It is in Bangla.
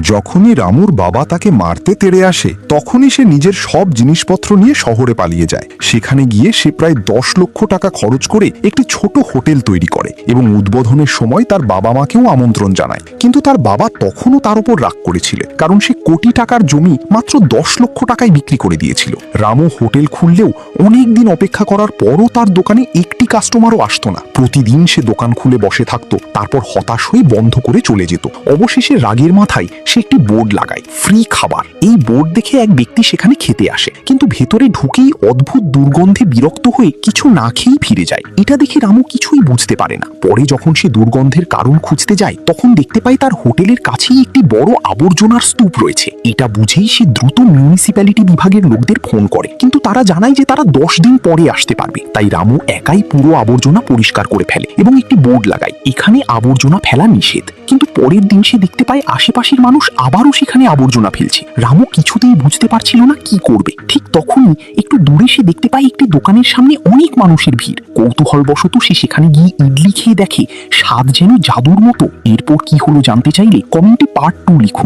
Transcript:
যখনই রামুর বাবা তাকে মারতে তেড়ে আসে তখনই সে নিজের সব জিনিসপত্র নিয়ে শহরে পালিয়ে যায়। সেখানে গিয়ে সে প্রায় 10 লক্ষ টাকা খরচ করে একটি ছোট হোটেল তৈরি করে এবং উদ্বোধনের সময় তার বাবা মাকেও আমন্ত্রণ জানায়। কিন্তু তার বাবা তখনও তার উপর রাগ করেছিলেন, কারণ সে কোটি টাকার জমি মাত্র 10 লক্ষ টাকায় বিক্রি করে দিয়েছিল। রামু হোটেল খুললেও অনেক দিন অপেক্ষা করার পরও তার দোকানে একটি কাস্টমারও আসতো না। প্রতিদিন সে দোকান খুলে বসে থাকতো, তারপর হতাশ হয়ে বন্ধ করে চলে যেত। অবশেষে রাগের মাথায় সে একটি বোর্ড লাগায়, ফ্রি খাবার। এই বোর্ড দেখে এক ব্যক্তি সেখানে খেতে আসে, কিন্তু ভেতরে ঢুকেই অদ্ভুত দুর্গন্ধে বিরক্ত হয়ে কিছু না খেয়েই ফিরে যায়। এটা দেখে রামু কিছুই বুঝতে পারে না। পরে যখন সে দুর্গন্ধের কারণ খুঁজতে যায় তখন দেখতে পায় তার হোটেলের কাছেই একটি বড় আবর্জনার স্তূপ রয়েছে। এটা বুঝেই সে দ্রুত মিউনিসিপ্যালিটি বিভাগের লোকদের ফোন করে, কিন্তু তারা জানায় যে তারা 10 দিন পরে আসতে পারবে। তাই রামু একাই পুরো আবর্জনা পরিষ্কার করে ফেলে এবং একটি বোর্ড লাগায়, এখানে আবর্জনা ফেলা নিষেধ। কিন্তু পরের দিন সে দেখতে পায় আশেপাশের মানুষ আবারও সেখানে আবর্জনা ফেলছে। রামু কিছুতেই বুঝতে পারছিল না কি করবে। ঠিক তখনই একটু দূরে সে দেখতে পায় একটি দোকানের সামনে অনেক মানুষের ভিড়। কৌতূহলবশত সে সেখানে গিয়ে ইডলি খেয়ে দেখে স্বাদ যেন জাদুর মতো। এরপর কি হলো জানতে চাইলে কমেন্টে পার্ট 2 লিখুন।